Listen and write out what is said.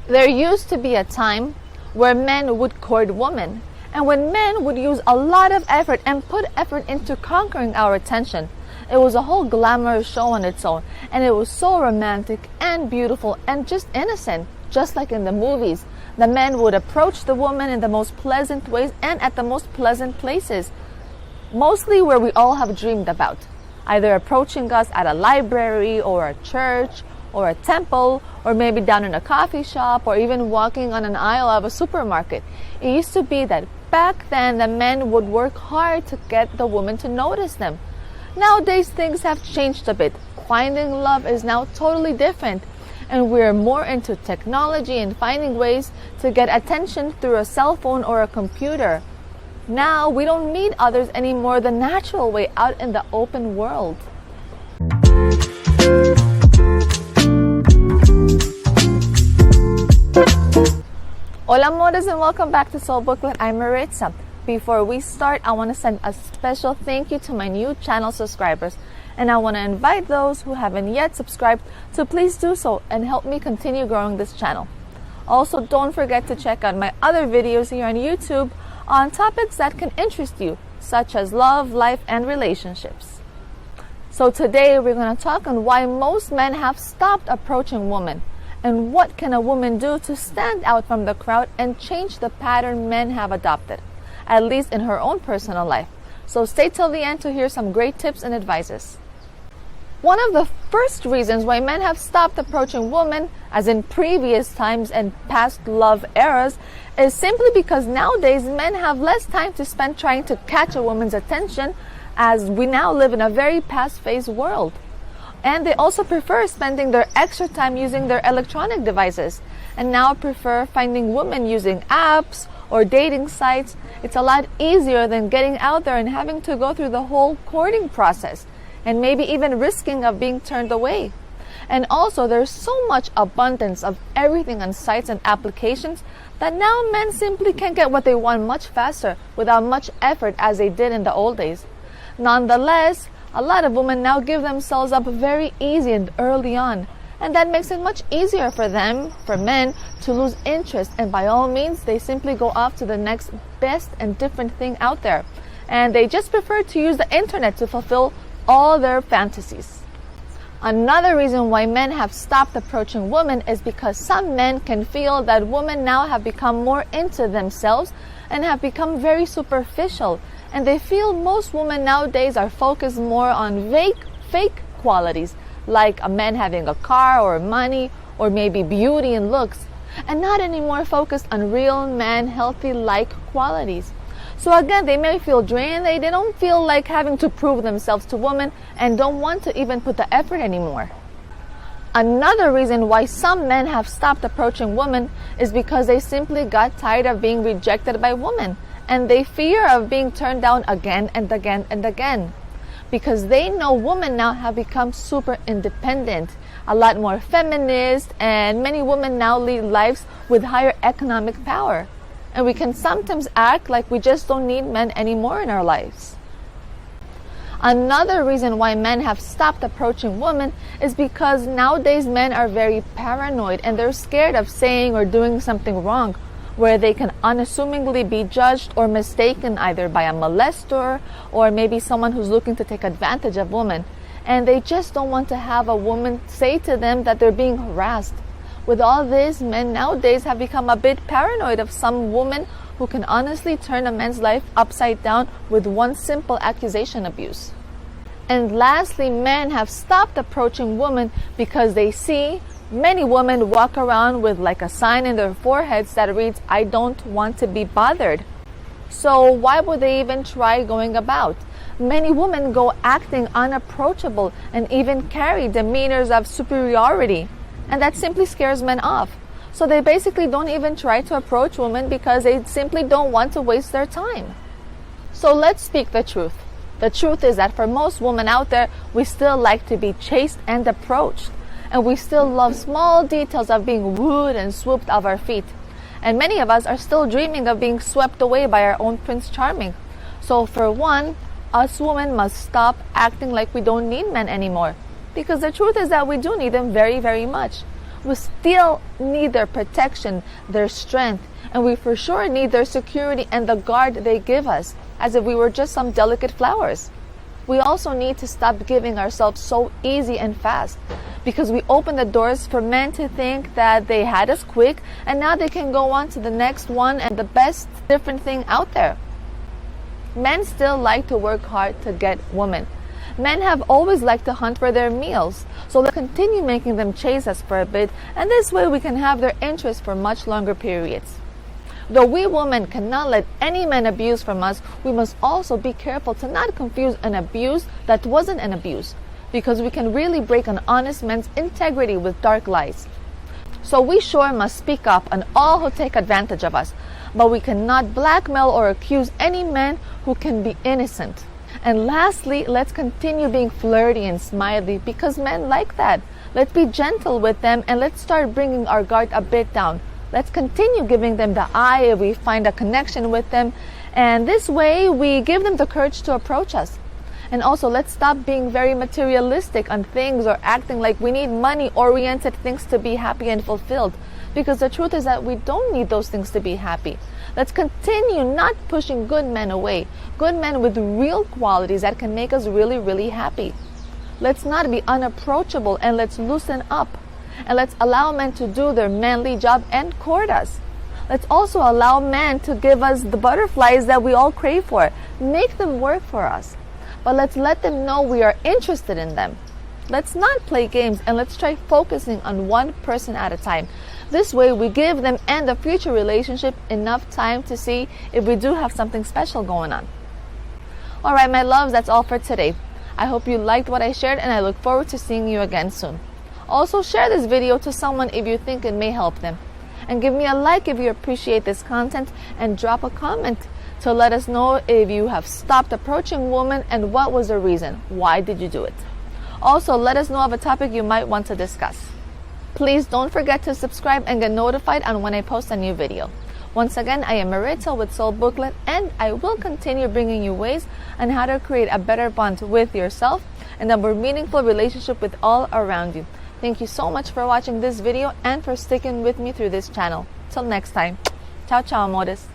There used to be a time where men would court women, and when men would use a lot of effort and put effort into conquering our attention. It was a whole glamorous show on its own, and it was so romantic and beautiful and just innocent, just like in the movies. The men would approach the woman in the most pleasant ways and at the most pleasant places, mostly where we all have dreamed about, either approaching us at a library or a church or a temple, or maybe down in a coffee shop, or even walking on an aisle of a supermarket. It used to be that back then the men would work hard to get the woman to notice them. Nowadays things have changed a bit. Finding love is now totally different, and we're more into technology and finding ways to get attention through a cell phone or a computer. Now we don't meet others anymore the natural way out in the open world. Hola amores, and welcome back to Soul Booklet. I'm Maritza. Before we start, I want to send a special thank you to my new channel subscribers, and I want to invite those who haven't yet subscribed to please do so and help me continue growing this channel. Also, don't forget to check out my other videos here on YouTube on topics that can interest you, such as love, life, and relationships. So today we're going to talk on why most men have stopped approaching women, and what can a woman do to stand out from the crowd and change the pattern men have adopted, at least in her own personal life. So stay till the end to hear some great tips and advices. One of the first reasons why men have stopped approaching women, as in previous times and past love eras, is simply because nowadays men have less time to spend trying to catch a woman's attention, as we now live in a very fast-paced world. And they also prefer spending their extra time using their electronic devices, and now prefer finding women using apps or dating sites. It's a lot easier than getting out there and having to go through the whole courting process, and maybe even risking of being turned away. And also there's so much abundance of everything on sites and applications that now men simply can get what they want much faster without much effort as they did in the old days. Nonetheless, a lot of women now give themselves up very easy and early on, and that makes it much easier for them, for men, to lose interest, and by all means they simply go off to the next best and different thing out there, and they just prefer to use the internet to fulfill all their fantasies. Another reason why men have stopped approaching women is because some men can feel that women now have become more into themselves and have become very superficial, and they feel most women nowadays are focused more on fake qualities, like a man having a car or money or maybe beauty and looks, and not anymore focused on real man healthy-like qualities. So again, they may feel drained. They don't feel like having to prove themselves to women and don't want to even put the effort anymore. Another reason why some men have stopped approaching women is because they simply got tired of being rejected by women, and they fear of being turned down again and again and again, because they know women now have become super independent, a lot more feminist, and many women now lead lives with higher economic power. And we can sometimes act like we just don't need men anymore in our lives. Another reason why men have stopped approaching women is because nowadays men are very paranoid, and they're scared of saying or doing something wrong, where they can unassumingly be judged or mistaken either by a molester or maybe someone who's looking to take advantage of women. And they just don't want to have a woman say to them that they're being harassed. With all this, men nowadays have become a bit paranoid of some woman who can honestly turn a man's life upside down with one simple accusation abuse. And lastly, men have stopped approaching women because they see many women walk around with like a sign in their foreheads that reads, "I don't want to be bothered." So why would they even try going about? Many women go acting unapproachable and even carry demeanors of superiority, and that simply scares men off. So they basically don't even try to approach women because they simply don't want to waste their time. So let's speak the truth. The truth is that for most women out there, we still like to be chased and approached. And we still love small details of being wooed and swooped off our feet. And many of us are still dreaming of being swept away by our own Prince Charming. So for one, us women must stop acting like we don't need men anymore. Because the truth is that we do need them very, very much. We still need their protection, their strength, and we for sure need their security and the guard they give us, as if we were just some delicate flowers. We also need to stop giving ourselves so easy and fast, because we open the doors for men to think that they had us quick and now they can go on to the next one and the best different thing out there. Men still like to work hard to get women. Men have always liked to hunt for their meals, so let's continue making them chase us for a bit, and this way we can have their interest for much longer periods. Though we women cannot let any man abuse from us, we must also be careful to not confuse an abuse that wasn't an abuse, because we can really break an honest man's integrity with dark lies. So we sure must speak up on all who take advantage of us, but we cannot blackmail or accuse any man who can be innocent. And lastly, let's continue being flirty and smiley, because men like that. Let's be gentle with them and let's start bringing our guard a bit down. Let's continue giving them the eye if we find a connection with them, and this way we give them the courage to approach us. And also, let's stop being very materialistic on things or acting like we need money-oriented things to be happy and fulfilled, because the truth is that we don't need those things to be happy. Let's continue not pushing good men away, good men with real qualities that can make us really, really happy. Let's not be unapproachable, and let's loosen up. And let's allow men to do their manly job and court us. Let's also allow men to give us the butterflies that we all crave for. Make them work for us. But let's let them know we are interested in them. Let's not play games, and let's try focusing on one person at a time. This way we give them and the future relationship enough time to see if we do have something special going on. Alright, my loves, that's all for today. I hope you liked what I shared, and I look forward to seeing you again soon. Also, share this video to someone if you think it may help them. And give me a like if you appreciate this content, and drop a comment to let us know if you have stopped approaching women and what was the reason. Why did you do it? Also, let us know of a topic you might want to discuss. Please don't forget to subscribe and get notified on when I post a new video. Once again, I am Maritza with SoulBooklet, and I will continue bringing you ways on how to create a better bond with yourself and a more meaningful relationship with all around you. Thank you so much for watching this video and for sticking with me through this channel. Till next time. Ciao, ciao, amores.